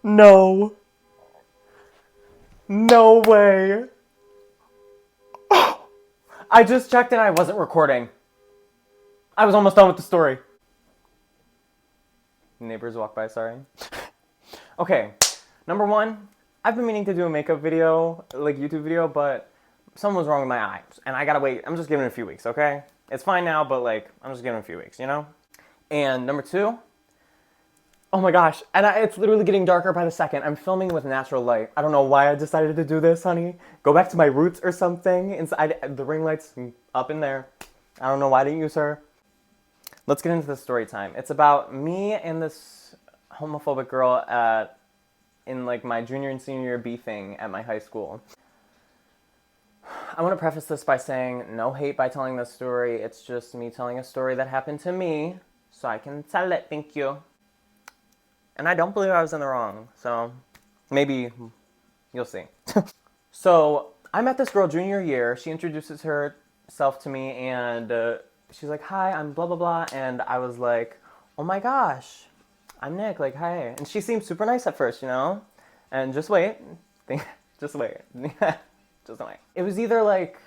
No. No way. I just checked and I wasn't recording. I was almost done with the story. Neighbors walk by, sorry. Okay, number one, I've been meaning to do a makeup video, like YouTube video, but something was wrong with my eyes. And I gotta wait, I'm just giving it a few weeks, okay? It's fine now, but like, I'm just giving it a few weeks, you know? And number two, oh my gosh, and it's literally getting darker by the second. I'm filming with natural light. I don't know why I decided to do this, honey. Go back to my roots or something. Inside, the ring light's up in there. I don't know why I didn't use her. Let's get into the story time. It's about me and this homophobic girl in like my junior and senior year beefing at my high school. I want to preface this by saying no hate by telling this story. It's just me telling a story that happened to me, so I can tell it. Thank you. And I don't believe I was in the wrong, so maybe you'll see. So I met this girl junior year. She introduces herself to me, and she's like, "Hi, I'm blah, blah, blah." And I was like, "Oh my gosh, I'm Nick, like, hi." And she seemed super nice at first, you know? And just wait. Just wait. Just wait. It was either like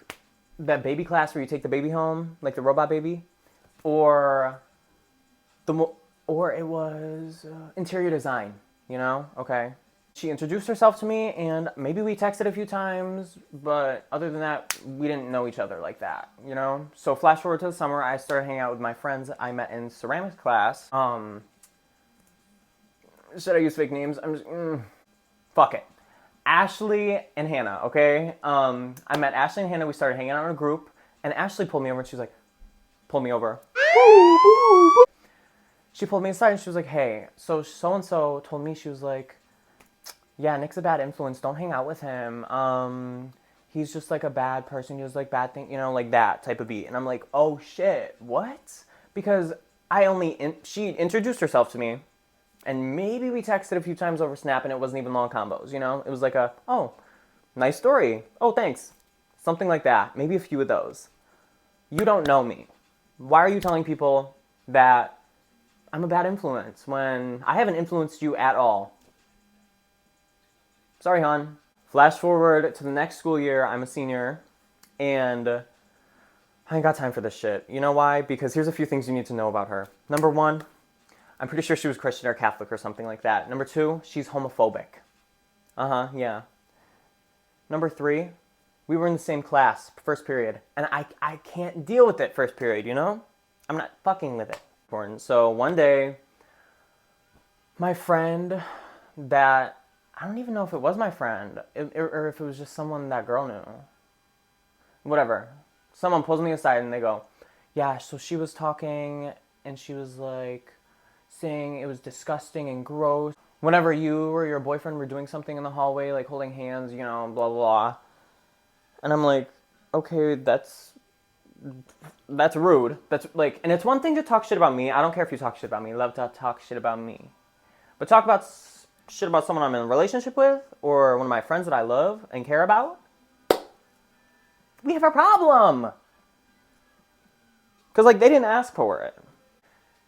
that baby class where you take the baby home, like the robot baby, or it was interior design, you know? Okay. She introduced herself to me, and maybe we texted a few times, but other than that, we didn't know each other like that, you know? So flash forward to the summer, I started hanging out with my friends I met in ceramics class. Should I use fake names? I'm just, fuck it. Ashley and Hannah, okay? I met Ashley and Hannah, we started hanging out in a group, and Ashley pulled me over, and she was like, pull me over. She pulled me aside and she was like, "Hey, so-and-so told me," she was like, "Yeah, Nick's a bad influence. Don't hang out with him. He's just like a bad person. He does like bad things," you know, like that type of beat. And I'm like, "Oh shit, what?" Because she introduced herself to me, and maybe we texted a few times over Snap, and it wasn't even long combos, you know? It was like "Oh, nice story. Oh, thanks." Something like that. Maybe a few of those. You don't know me. Why are you telling people that I'm a bad influence when I haven't influenced you at all? Sorry, hon. Flash forward to the next school year, I'm a senior, and I ain't got time for this shit. You know why? Because here's a few things you need to know about her. Number one, I'm pretty sure she was Christian or Catholic or something like that. Number two, she's homophobic. Yeah. Number three, we were in the same class, first period, and I can't deal with it first period, you know? I'm not fucking with it. So one day, my friend that, I don't even know if it was my friend, or if it was just someone that girl knew. Whatever. Someone pulls me aside and they go, "Yeah, so she was talking and she was like saying it was disgusting and gross whenever you or your boyfriend were doing something in the hallway, like holding hands, you know, blah, blah, blah." And I'm like, okay, that's rude. That's like, and it's one thing to talk shit about me. I don't care if you talk shit about me. I love to talk shit about me. But talk about shit about someone I'm in a relationship with, or one of my friends that I love and care about, we have a problem. Because, like, they didn't ask for it.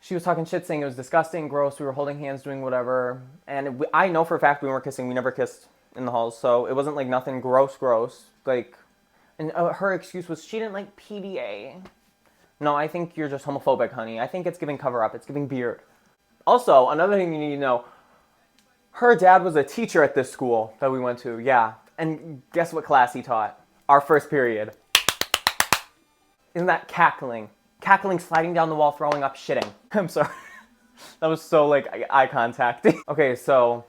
She was talking shit, saying it was disgusting, gross, we were holding hands, doing whatever. And I know for a fact we weren't kissing. We never kissed in the halls. So it wasn't, like, nothing gross. Like, and her excuse was she didn't like PDA. No, I think you're just homophobic, honey. I think it's giving cover up. It's giving beard. Also, another thing you need to know, her dad was a teacher at this school that we went to, yeah. And guess what class he taught? Our first period. Isn't that cackling? Cackling, sliding down the wall, throwing up, shitting. I'm sorry. That was so, like, eye contact. Okay, so,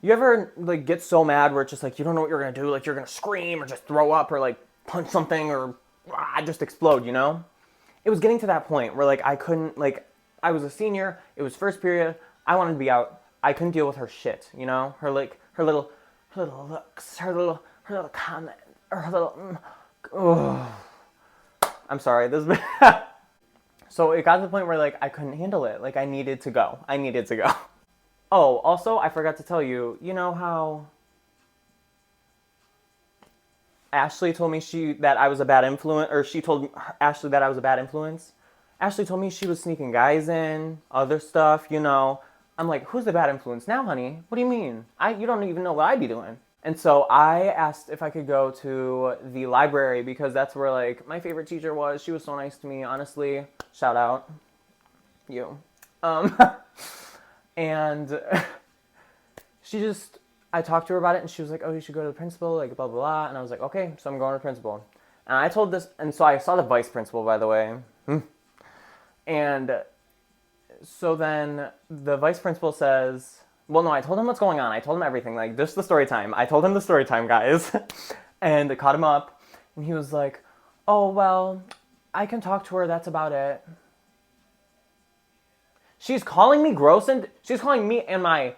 you ever, like, get so mad where it's just, like, you don't know what you're gonna do? Like, you're gonna scream or just throw up or, like, punch something or just explode, you know? It was getting to that point where, like, I couldn't, like, I was a senior, it was first period, I wanted to be out, I couldn't deal with her shit, you know? Her little looks, her little comment, or her little, I'm sorry, this is So it got to the point where, like, I couldn't handle it, like, I needed to go. Oh, also, I forgot to tell you, you know how Ashley told me that I was a bad influence, or she told Ashley that I was a bad influence? Ashley told me she was sneaking guys in, other stuff, you know. I'm like, who's the bad influence now, honey? What do you mean? You don't even know what I'd be doing. And so I asked if I could go to the library because that's where like my favorite teacher was. She was so nice to me, honestly. Shout out, you. Um, and I talked to her about it and she was like, oh, you should go to the principal, like blah, blah, blah. And I was like, okay, so I'm going to the principal. And I told this, and so I saw the vice principal, by the way. And so then the vice principal says, well, no, I told him what's going on. I told him everything, like, just the story time. I told him the story time, guys. And I caught him up. And he was like, oh, well, I can talk to her. That's about it. She's calling me gross and... She's calling me and my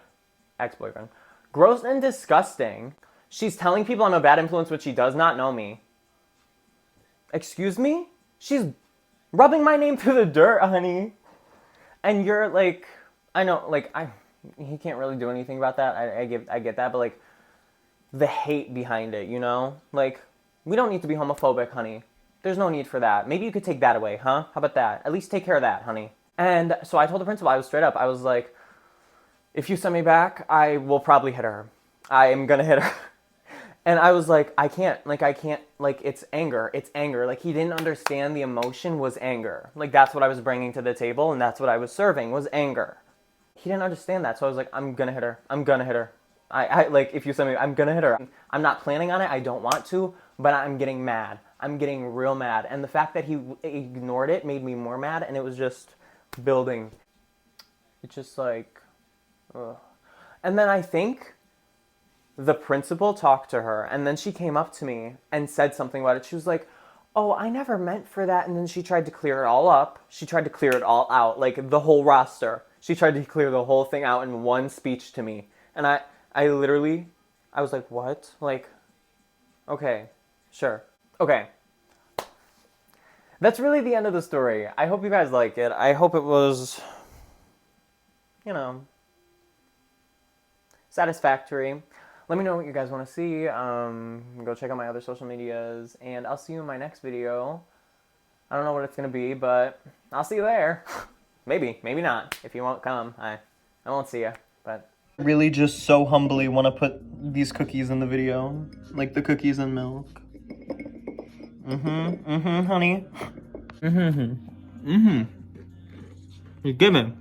ex-boyfriend gross and disgusting. She's telling people I'm a bad influence, but she does not know me. Excuse me? She's rubbing my name through the dirt, honey. And you're like... I know, like, he can't really do anything about that. I get that, but like the hate behind it, you know? Like, we don't need to be homophobic, honey. There's no need for that. Maybe you could take that away, huh? How about that? At least take care of that, honey. And so I told the principal, I was straight up. I was like, if you send me back, I will probably hit her. I am gonna hit her. And I was like, I can't, it's anger. It's anger. Like, he didn't understand the emotion was anger. Like, that's what I was bringing to the table, and that's what I was serving, was anger. He didn't understand that, so I was like, I'm gonna hit her. I'm gonna hit her. Like, if you send me, I'm gonna hit her. I'm not planning on it, I don't want to, but I'm getting mad. I'm getting real mad. And the fact that he ignored it made me more mad, and it was just building. It's just like, ugh. And then I think the principal talked to her, and then she came up to me and said something about it. She was like, oh, I never meant for that. And then she tried to clear it all up. She tried to clear it all out, like the whole roster. She tried to clear the whole thing out in one speech to me. And I was like, what? Like, okay, sure. Okay. That's really the end of the story. I hope you guys like it. I hope it was, you know, satisfactory. Let me know what you guys want to see. Go check out my other social medias. And I'll see you in my next video. I don't know what it's going to be, but I'll see you there. Maybe, maybe not. If you won't come, I won't see you, but... I really just so humbly want to put these cookies in the video. Like the cookies and milk. Honey. You're giving.